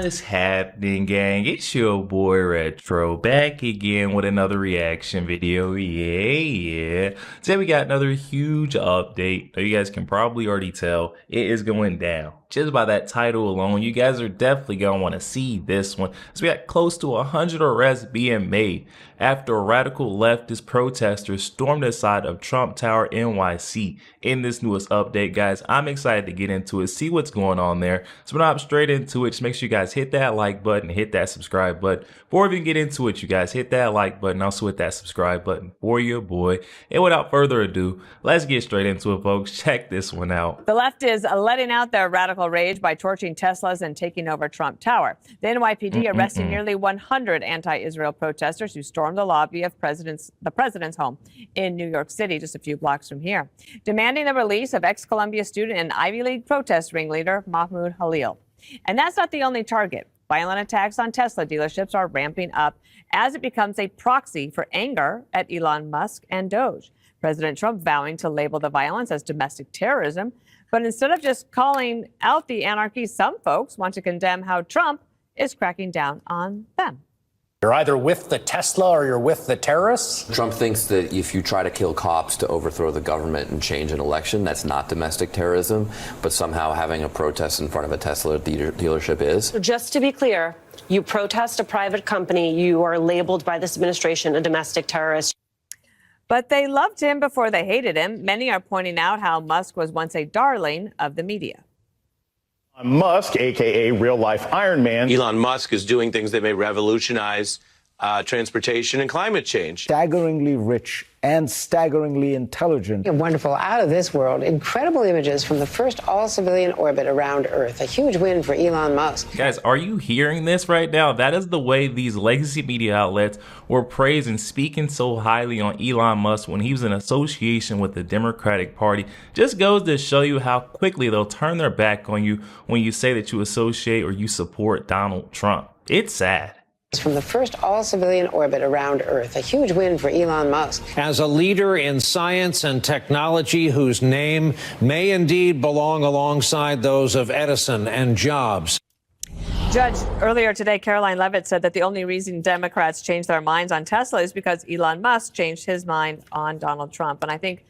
What's happening, gang? It's your boy Retro back again with another reaction video. Yeah. Today we got another huge update. You guys can probably already tell it is going down. Just by that title alone, you guys are definitely going to want to see this one. So we got close to 100 arrests being made after a radical leftist protester stormed the side of Trump Tower NYC. In this newest update, guys, I'm excited to get into it, see what's going on there. So we're not straight into it. Just make sure you guys hit that like button, hit that subscribe button. Before we even get into it, you guys hit that like button, also hit that subscribe button for your boy. And without further ado, let's get straight into it, folks. Check this one out. The left is letting out their radical rage by torching Teslas and taking over Trump Tower. The NYPD arresting nearly 100 anti-Israel protesters who stormed the lobby of the president's home in New York City, just a few blocks from here, demanding the release of ex-Columbia student and Ivy League protest ringleader Mahmoud Khalil. And that's not the only target. Violent attacks on Tesla dealerships are ramping up as it becomes a proxy for anger at Elon Musk and Doge. President Trump vowing to label the violence as domestic terrorism. But instead of just calling out the anarchy, some folks want to condemn how Trump is cracking down on them. You're either with the Tesla or you're with the terrorists. Trump thinks that if you try to kill cops to overthrow the government and change an election, that's not domestic terrorism, but somehow having a protest in front of a Tesla dealership is. Just to be clear, you protest a private company, you are labeled by this administration a domestic terrorist. But they loved him before they hated him. Many are pointing out how Musk was once a darling of the media. Musk, a.k.a. real-life Iron Man. Elon Musk is doing things that may revolutionize transportation and climate change. Staggeringly rich and staggeringly intelligent. Wonderful, out of this world, incredible images from the first all-civilian orbit around Earth. A huge win for Elon Musk. Guys, are you hearing this right now? That is the way these legacy media outlets were praising, speaking so highly on Elon Musk when he was in association with the Democratic Party. Just goes to show you how quickly they'll turn their back on you when you say that you associate or you support Donald Trump. It's sad. From the first all-civilian orbit around Earth. A huge win for Elon Musk. As a leader in science and technology whose name may indeed belong alongside those of Edison and Jobs. Judge, earlier today, Caroline Leavitt said that the only reason Democrats changed their minds on Tesla is because Elon Musk changed his mind on Donald Trump. And I think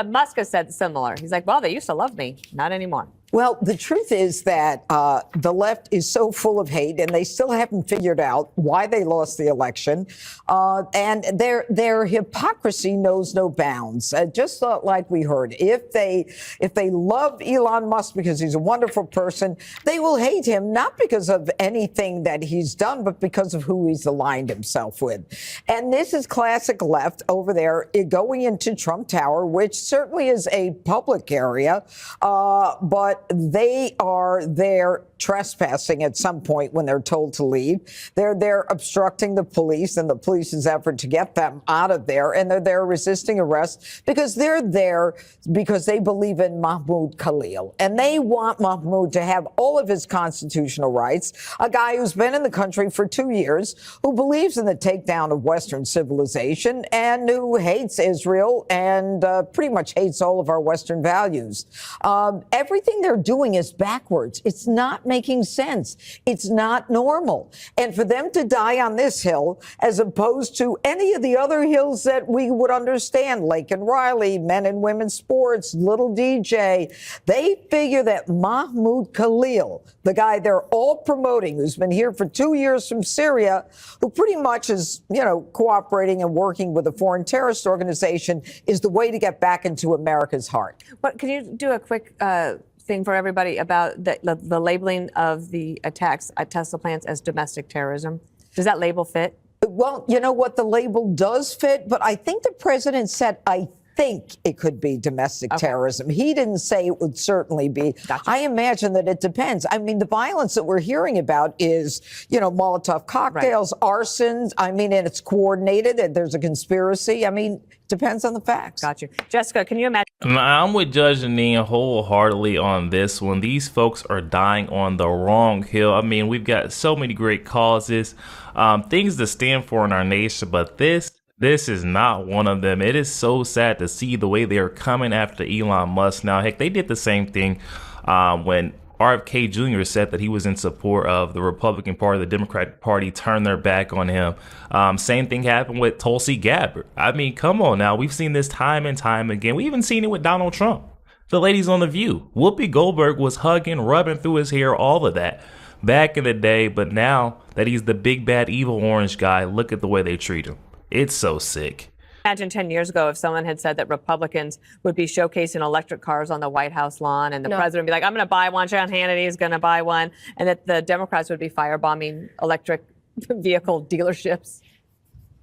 Musk has said similar. He's like, well, they used to love me. Not anymore. Well, the truth is that the left is so full of hate, and they still haven't figured out why they lost the election. And their hypocrisy knows no bounds. Just like we heard, if they love Elon Musk because he's a wonderful person, they will hate him not because of anything that he's done, but because of who he's aligned himself with. And this is classic left over there going into Trump Tower, which certainly is a public area, but they are there trespassing at some point when they're told to leave. They're there obstructing the police and the police's effort to get them out of there. And they're there resisting arrest because they're there because they believe in Mahmoud Khalil. And they want Mahmoud to have all of his constitutional rights, a guy who's been in the country for 2 years, who believes in the takedown of Western civilization and who hates Israel and pretty much hates all of our Western values. Everything they're doing is backwards. It's not making sense. It's not normal. And for them to die on this hill, as opposed to any of the other hills that we would understand, Lake and Riley, men and women's sports, Little DJ, they figure that Mahmoud Khalil, the guy they're all promoting, who's been here for 2 years from Syria, who pretty much is, cooperating and working with a foreign terrorist organization, is the way to get back into America's heart. But can you do a quick thing for everybody about the labeling of the attacks at Tesla plants as domestic terrorism? Does that label fit? Well, you know what? The label does fit, but I think the president said, I think it could be domestic terrorism. He didn't say it would certainly be. Gotcha. I imagine that it depends. I mean, the violence that we're hearing about is, Molotov cocktails, arsons. I mean, and it's coordinated, and there's a conspiracy. I mean, depends on the facts. Got you. Jessica, can you imagine? I'm with Judge Janine wholeheartedly on this one. These folks are dying on the wrong hill. I mean, we've got so many great causes, things to stand for in our nation, but this is not one of them. It is so sad to see the way they are coming after Elon Musk. Now, heck, they did the same thing when RFK Jr. said that he was in support of the Republican Party. The Democratic Party turned their back on him. Same thing happened with Tulsi Gabbard. I mean, come on now. We've seen this time and time again. We even seen it with Donald Trump. The ladies on The View. Whoopi Goldberg was hugging, rubbing through his hair, all of that back in the day. But now that he's the big, bad, evil orange guy, look at the way they treat him. It's so sick. Imagine 10 years ago if someone had said that Republicans would be showcasing electric cars on the White House lawn and the president would be like, I'm going to buy one, Sean Hannity is going to buy one, and that the Democrats would be firebombing electric vehicle dealerships.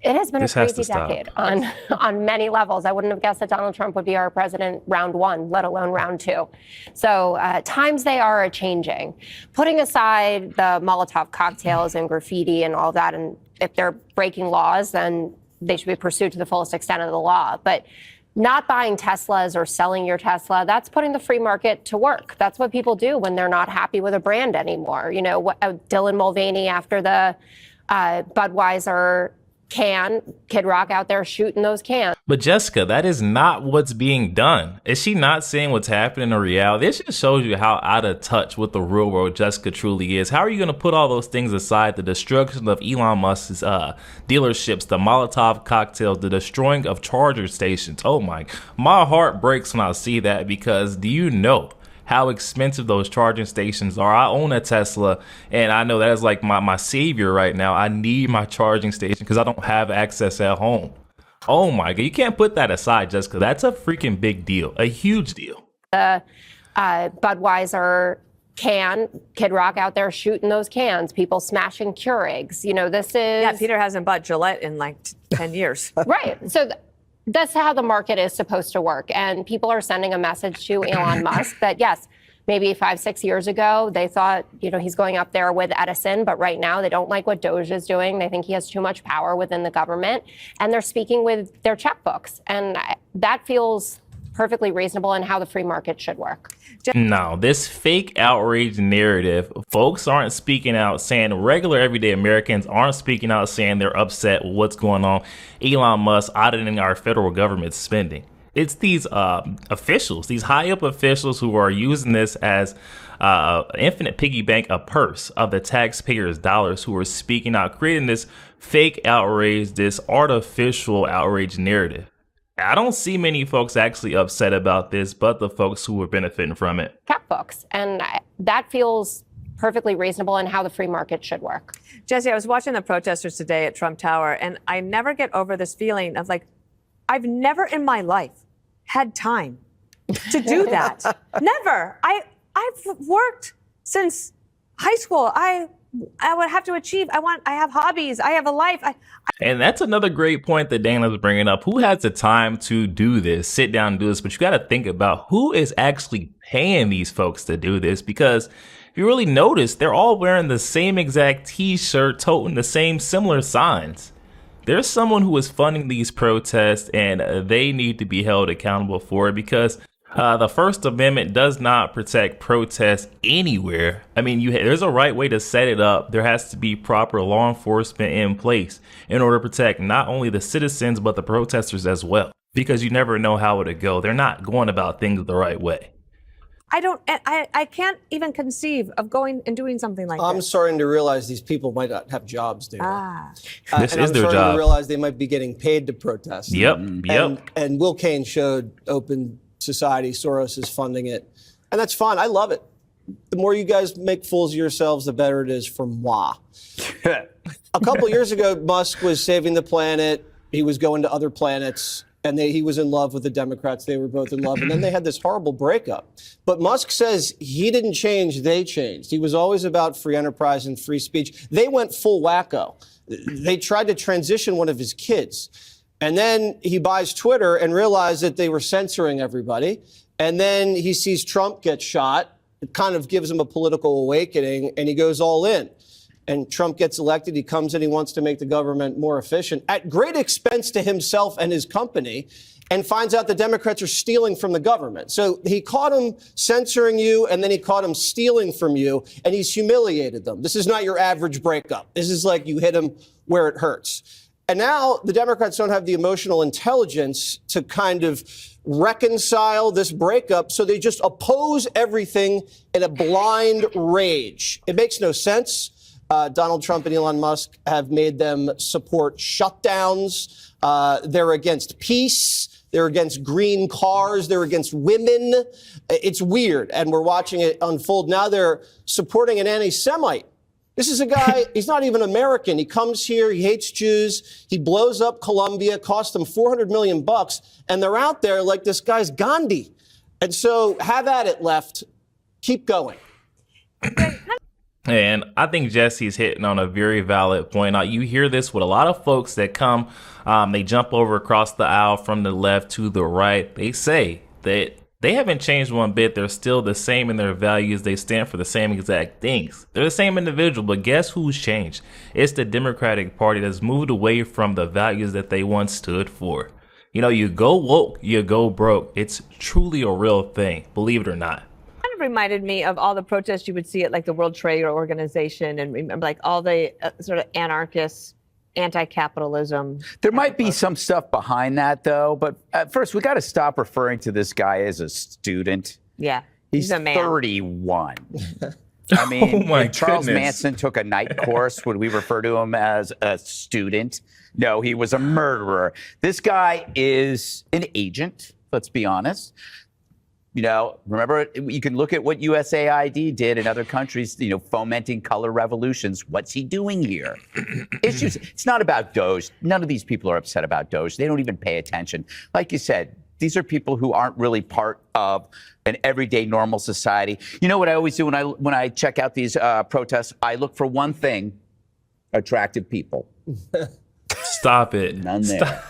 It has been a crazy decade on many levels. I wouldn't have guessed that Donald Trump would be our president round one, let alone round two. So times they are a-changing. Putting aside the Molotov cocktails and graffiti and all that, and if they're breaking laws, then they should be pursued to the fullest extent of the law. But not buying Teslas or selling your Tesla, that's putting the free market to work. That's what people do when they're not happy with a brand anymore. You know, Dylan Mulvaney after the Budweiser can, Kid Rock out there shooting those cans. But Jessica, that is not what's being done. Is she not seeing what's happening in reality? This just shows you how out of touch with the real world Jessica truly is. How are you going to put all those things aside? The destruction of Elon Musk's dealerships, the Molotov cocktails, the destroying of charger stations. Oh my heart breaks when I see that, because do you know how expensive those charging stations are? I own a Tesla, and I know that is like my savior right now. I need my charging station because I don't have access at home. Oh my God, you can't put that aside, Jessica. That's a freaking big deal, a huge deal. The Budweiser can, Kid Rock out there shooting those cans, people smashing Keurigs. You know, this is... Yeah, Peter hasn't bought Gillette in like 10 years. Right. So that's how the market is supposed to work. And people are sending a message to Elon Musk that, yes, maybe 5-6 years ago, they thought, you know, he's going up there with Edison. But right now, they don't like what Doge is doing. They think he has too much power within the government. And they're speaking with their checkbooks. And that feels perfectly reasonable in how the free market should work. No, this fake outrage narrative, folks aren't speaking out saying, regular everyday Americans aren't speaking out saying they're upset with what's going on. Elon Musk auditing our federal government spending. It's these officials, these high up officials who are using this as infinite piggy bank, a purse of the taxpayers' dollars, who are speaking out, creating this fake outrage, this artificial outrage narrative. I don't see many folks actually upset about this, but the folks who are benefiting from it. Checkbooks. And that feels perfectly reasonable in how the free market should work. Jesse, I was watching the protesters today at Trump Tower, and I never get over this feeling of like, I've never in my life had time to do that. Never. I've worked since high school. I would have to achieve. I have hobbies. I have a life. And that's another great point that Dana's bringing up. Who has the time to do this, sit down and do this? But you got to think about who is actually paying these folks to do this, because if you really notice, they're all wearing the same exact T-shirt, toting the same similar signs. There's someone who is funding these protests, and they need to be held accountable for it, because the First Amendment does not protect protests anywhere. I mean, there's a right way to set it up. There has to be proper law enforcement in place in order to protect not only the citizens, but the protesters as well, because you never know how it'll go. They're not going about things the right way. I can't even conceive of going and doing something like that. I'm starting to realize these people might not have jobs, Dana. This is their I'm starting job. to realize they might be getting paid to protest. Yep. And Will Cain showed Open Society, Soros is funding it. And that's fine. I love it. The more you guys make fools of yourselves, the better it is for moi. A couple years ago, Musk was saving the planet. He was going to other planets. And he was in love with the Democrats. They were both in love. And then they had this horrible breakup. But Musk says he didn't change, they changed. He was always about free enterprise and free speech. They went full wacko. They tried to transition one of his kids. And then he buys Twitter and realized that they were censoring everybody. And then he sees Trump get shot. It kind of gives him a political awakening, and he goes all in. And Trump gets elected. He comes in. He wants to make the government more efficient at great expense to himself and his company, and finds out the Democrats are stealing from the government. So he caught him censoring you, and then he caught him stealing from you, and he's humiliated them. This is not your average breakup. This is like you hit him where it hurts. And now the Democrats don't have the emotional intelligence to kind of reconcile this breakup, so they just oppose everything in a blind rage. It makes no sense. Donald Trump and Elon Musk have made them support shutdowns. They're against peace. They're against green cars. They're against women. It's weird, and we're watching it unfold. Now they're supporting an anti-Semite. This is a guy, he's not even American. He comes here, he hates Jews, he blows up Colombia, cost them $400 million, and they're out there like this guy's Gandhi. And so have at it, left. Keep going. And I think Jesse's hitting on a very valid point. Now, you hear this with a lot of folks that come, they jump over across the aisle from the left to the right. They say that they haven't changed one bit. They're still the same in their values. They stand for the same exact things. They're the same individual, but guess who's changed? It's the Democratic Party that's moved away from the values that they once stood for. You know, you go woke, you go broke. It's truly a real thing, believe it or not. Kind of reminded me of all the protests you would see at like the World Trade Organization and remember like all the sort of anarchists, anti-capitalism. There might be some stuff behind that, though. But first, we got to stop referring to this guy as a student. Yeah, he's a man. 31. I mean, if Charles Manson took a night course, would we refer to him as a student? No, he was a murderer. This guy is an agent, let's be honest. You know, remember, you can look at what USAID did in other countries, you know, fomenting color revolutions. What's he doing here? It's not about Doge. None of these people are upset about Doge. They don't even pay attention. Like you said, these are people who aren't really part of an everyday normal society. You know what I always do when I check out these protests? I look for one thing: attractive people. Stop it. None there. Stop.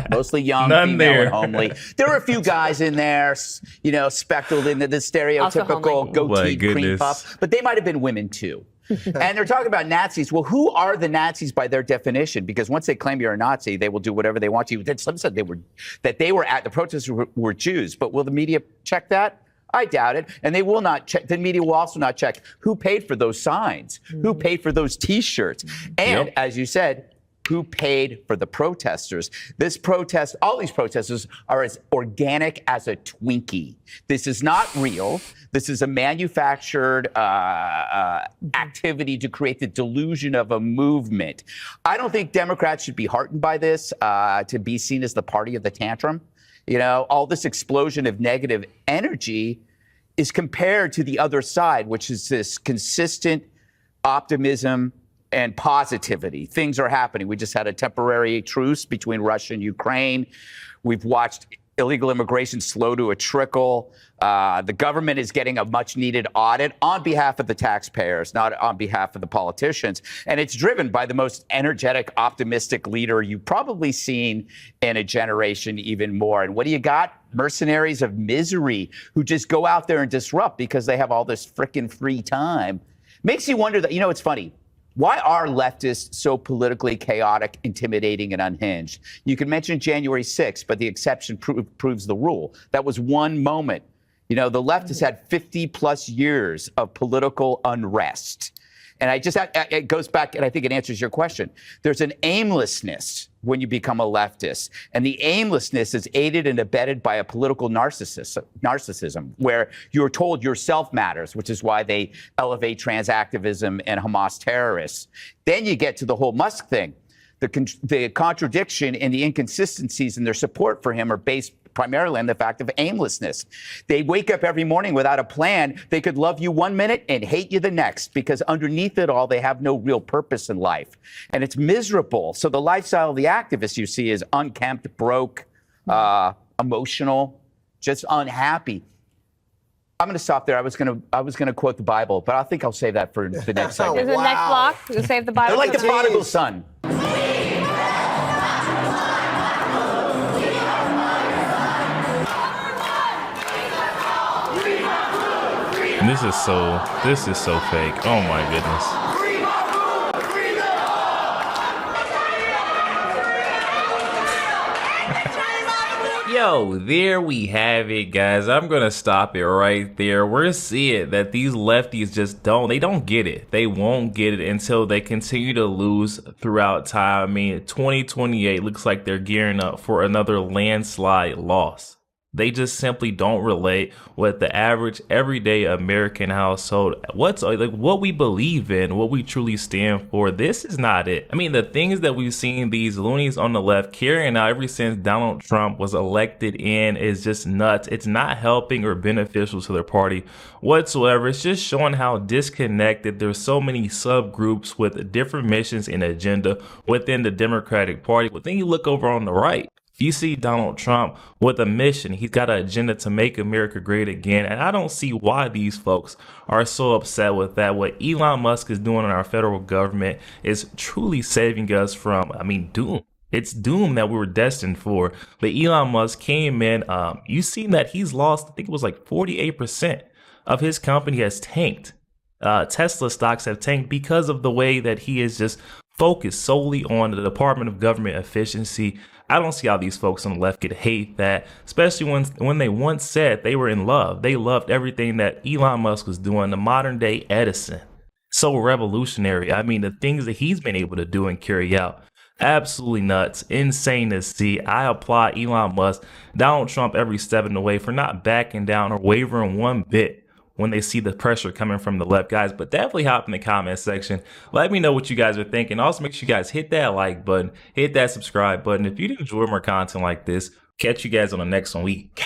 Mostly young, None female, there. and homely. There are a few guys in there, you know, speckled into the stereotypical goatee cream puff, but they might have been women too. And they're talking about Nazis. Well, who are the Nazis by their definition? Because once they claim you're a Nazi, they will do whatever they want to you. Some said they were at the protesters were Jews, but will the media check that? I doubt it. And they will not check. The media will also not check who paid for those signs, who paid for those T-shirts, and as you said, who paid for the protesters. This protest, all these protesters are as organic as a Twinkie. This is not real. This is a manufactured activity to create the delusion of a movement. I don't think Democrats should be heartened by this, to be seen as the party of the tantrum. You know, all this explosion of negative energy is compared to the other side, which is this consistent optimism and positivity. Things are happening. We just had a temporary truce between Russia and Ukraine. We've watched illegal immigration slow to a trickle. The government is getting a much needed audit on behalf of the taxpayers, not on behalf of the politicians. And it's driven by the most energetic, optimistic leader you've probably seen in a generation, even more. And what do you got? Mercenaries of misery who just go out there and disrupt because they have all this frickin' free time. Makes you wonder that, you know, it's funny. Why are leftists so politically chaotic, intimidating, and unhinged? You can mention January 6th, but the exception proves the rule. That was one moment. You know, the left has had 50 plus years of political unrest. And it goes back, and I think it answers your question. There's an aimlessness when you become a leftist. And the aimlessness is aided and abetted by a political narcissism, where you're told yourself matters, which is why they elevate trans activism and Hamas terrorists. Then you get to the whole Musk thing. The contradiction and the inconsistencies in their support for him are based primarily on the fact of aimlessness. They wake up every morning without a plan. They could love you one minute and hate you the next, because underneath it all, they have no real purpose in life. And it's miserable. So the lifestyle of the activists you see is unkempt, broke, emotional, just unhappy. I'm going to stop there. I was going to quote the Bible, but I think I'll save that for the next segment. Is the next block? We'll save the Bible. They're like the prodigal son. This is so fake. Oh my goodness. Yo, there we have it, guys. I'm gonna stop it right there. We're seeing that these lefties just don't get it. They won't get it until they continue to lose throughout time. I mean, 2028 looks like they're gearing up for another landslide loss. They just simply don't relate with the average everyday American household. What's like what we believe in, what we truly stand for. This is not it. I mean, the things that we've seen these loonies on the left carrying out ever since Donald Trump was elected in is just nuts. It's not helping or beneficial to their party whatsoever. It's just showing how disconnected there's so many subgroups with different missions and agenda within the Democratic Party. But then you look over on the right. You see Donald Trump with a mission. He's got an agenda to make America great again. And I don't see why these folks are so upset with that. What Elon Musk is doing in our federal government is truly saving us from, doom. It's doom that we were destined for. But Elon Musk came in. You seen that he's lost, I think it was like 48% of his company has tanked. Tesla stocks have tanked because of the way that he is just focused solely on the Department of Government Efficiency. I don't see how these folks on the left could hate that, especially when they once said they were in love. They loved everything that Elon Musk was doing, the modern day Edison. So revolutionary. I mean, the things that he's been able to do and carry out. Absolutely nuts. Insane to see. I applaud Elon Musk, Donald Trump every step in the way for not backing down or wavering one bit when they see the pressure coming from the left, guys. But definitely hop in the comment section. Let me know what you guys are thinking. Also, make sure you guys hit that like button, hit that subscribe button. If you enjoy more content like this, catch you guys on the next one week.